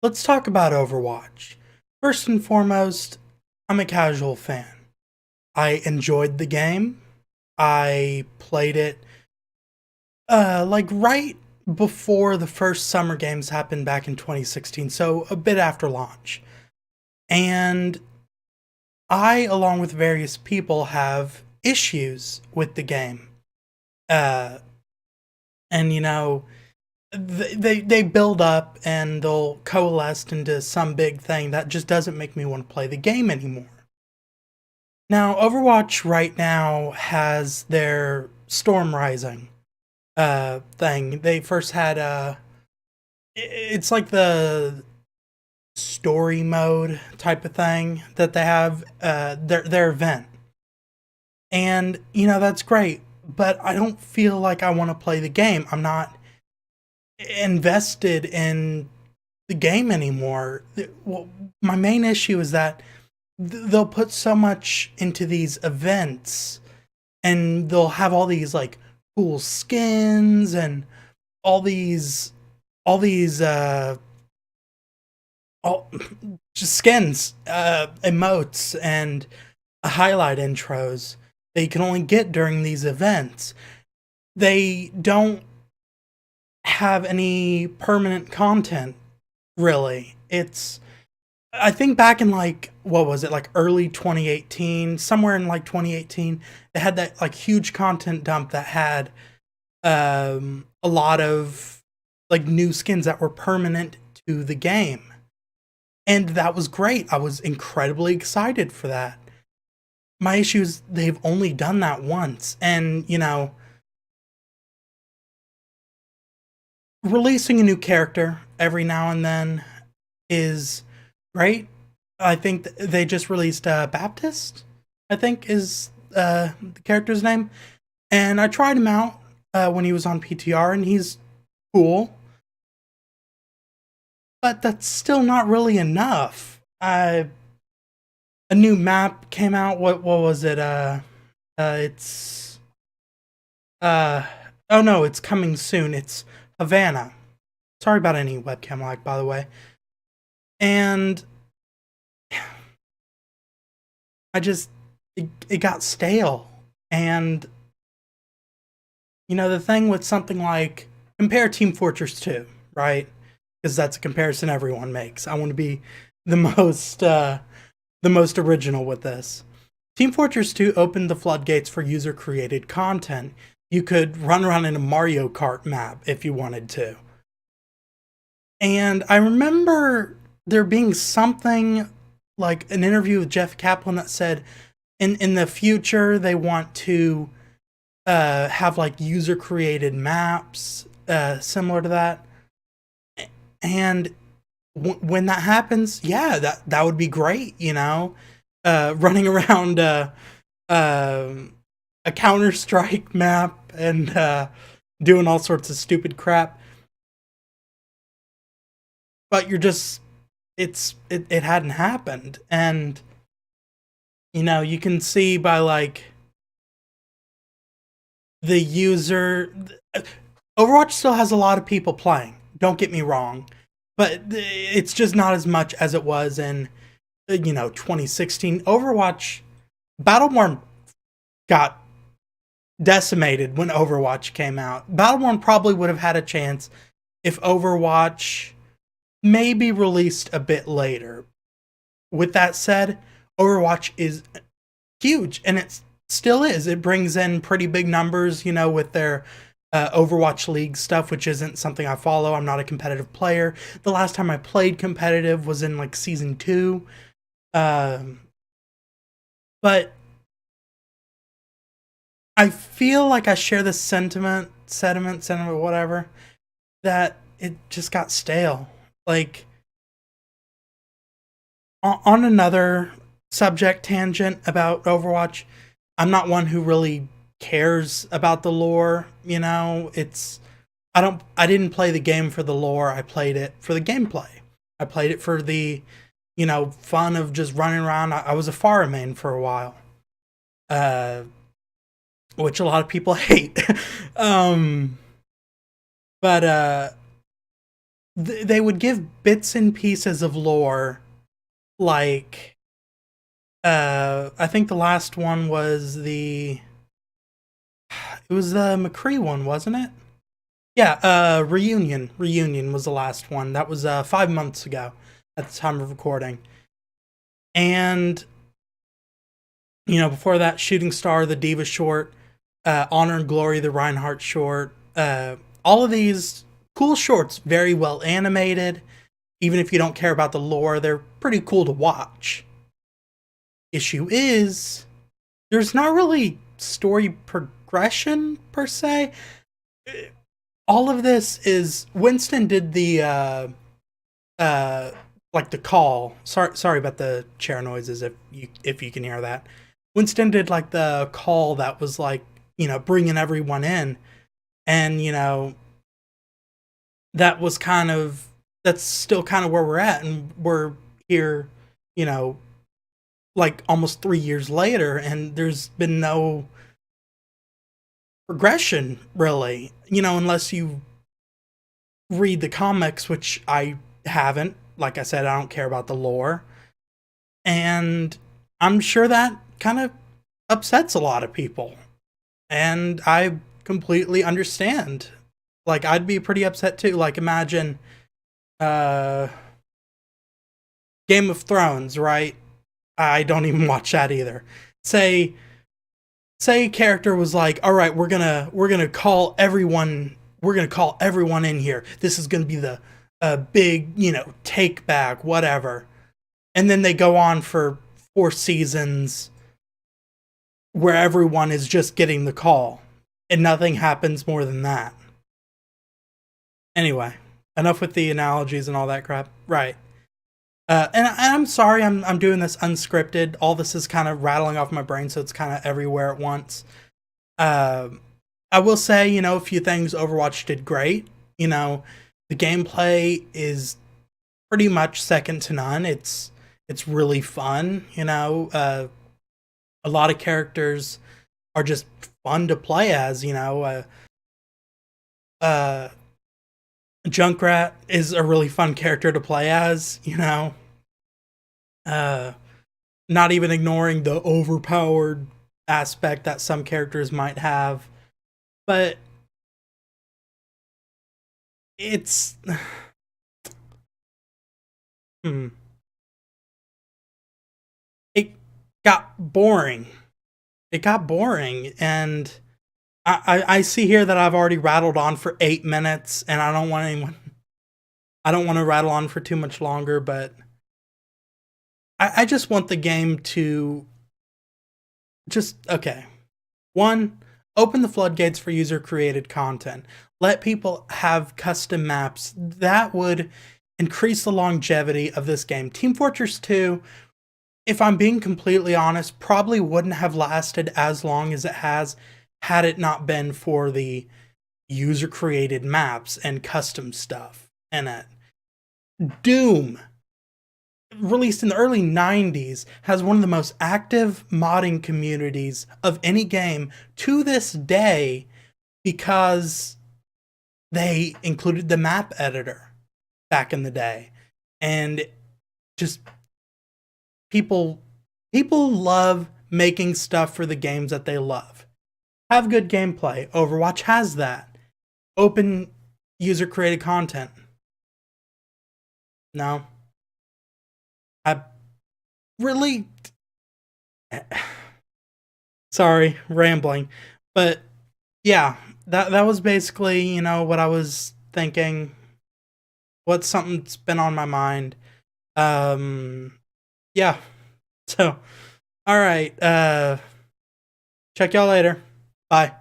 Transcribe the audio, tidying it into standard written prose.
Let's talk about Overwatch. First and foremost, I'm a casual fan. I enjoyed the game. I played it like right before the first summer games happened back in 2016, so a bit after launch. And I, along with various people, have issues with the game. Uh, and they build up and they'll coalesce into some big thing that just doesn't make me want to play the game anymore. Now, Overwatch right now has their Storm Rising thing. They first had it's like the story mode type of thing that they have their event. And that's great, but I don't feel like I want to play the game. I'm not invested in the game anymore. Well, my main issue is that they'll put so much into these events and they'll have all these like cool skins and all these all these all just skins, emotes and highlight intros that you can only get during these events. They don't have any permanent content, really. I think back in like what was it, like early 2018, somewhere in like 2018, they had that like huge content dump that had a lot of like new skins that were permanent to the game. And that was great. I was incredibly excited for that. My issue is they've only done that once. And, releasing a new character every now and then is great. I think they just released Baptist, I think is the character's name. And I tried him out when he was on PTR, and he's cool. But that's still not really enough. A new map came out. What was it? It's oh no, it's coming soon. It's Havana. Sorry about any webcam lag, by the way. And I just it got stale. And the thing with something like compare Team Fortress 2, right? Because that's a comparison everyone makes. I want to be the most original with this. Team Fortress 2 opened the floodgates for user created content. You could run around in a Mario Kart map if you wanted to. And I remember there being something like an interview with Jeff Kaplan that said in the future they want to have like user created maps similar to that. And when that happens, yeah, that would be great, running around a Counter-Strike map and doing all sorts of stupid crap. But it hadn't happened. And you can see by like the user, Overwatch still has a lot of people playing, don't get me wrong, but it's just not as much as it was in 2016. Overwatch Battleborn got decimated when Overwatch came out. Battleborn probably would have had a chance if Overwatch maybe released a bit later. With that said, Overwatch is huge, and it still is. It brings in pretty big numbers, with their Overwatch League stuff, which isn't something I follow. I'm not a competitive player. The last time I played competitive was in like season 2. But I feel like I share this sentiment, whatever, that it just got stale. Like, on another subject tangent about Overwatch, I'm not one who really cares about the lore, I didn't play the game for the lore, I played it for the gameplay. I played it for the, fun of just running around. I was a Pharah main for a while. Which a lot of people hate. But they would give bits and pieces of lore, like I think the last one was it was the McCree one, wasn't it? Yeah, Reunion was the last one. That was 5 months ago at the time of recording. And before that, Shooting Star, the Diva short, Honor and Glory, the Reinhardt short, all of these cool shorts, very well animated. Even if you don't care about the lore, they're pretty cool to watch. Issue is, there's not really story progression per se. All of this is Winston did the like the call. Sorry about the chair noises if you can hear that. Winston did like the call that was like, bringing everyone in, and that was that's still kind of where we're at, and we're here, like almost 3 years later, and there's been no progression really, unless you read the comics, which I haven't. Like I said, I don't care about the lore, and I'm sure that kind of upsets a lot of people, and I completely understand. Like, I'd be pretty upset too. Like, imagine uh Game of Thrones, right? I don't even watch that either. Say say a character was like, "All right, we're gonna call everyone. We're gonna call everyone in here. This is gonna be the big, take back, whatever." And then they go on for 4 seasons where everyone is just getting the call, and nothing happens more than that. Anyway, enough with the analogies and all that crap. Right. And I'm sorry, I'm doing this unscripted. All this is kind of rattling off my brain, so it's kind of everywhere at once. Uh, I will say, a few things Overwatch did great. The gameplay is pretty much second to none. It's really fun. A lot of characters are just fun to play as. Uh, Junkrat is a really fun character to play as. Uh, Not even ignoring the overpowered aspect that some characters might have, but it's hmm, it got boring. It got boring, and I see here that I've already rattled on for 8 minutes, and I don't want anyone. I don't want to rattle on for too much longer, but I just want the game to just okay. One, open the floodgates for user created content. Let people have custom maps. That would increase the longevity of this game. Team Fortress 2, if I'm being completely honest, probably wouldn't have lasted as long as it has had it not been for the user created maps and custom stuff in it. Doom, released in the early 90s, has one of the most active modding communities of any game to this day because they included the map editor back in the day. And just people love making stuff for the games that they love. Have good gameplay. Overwatch has that. Open user created content. No. I really sorry, rambling. But yeah, that was basically, what I was thinking. What's something that's been on my mind. Yeah. So, all right. Check y'all later. Bye.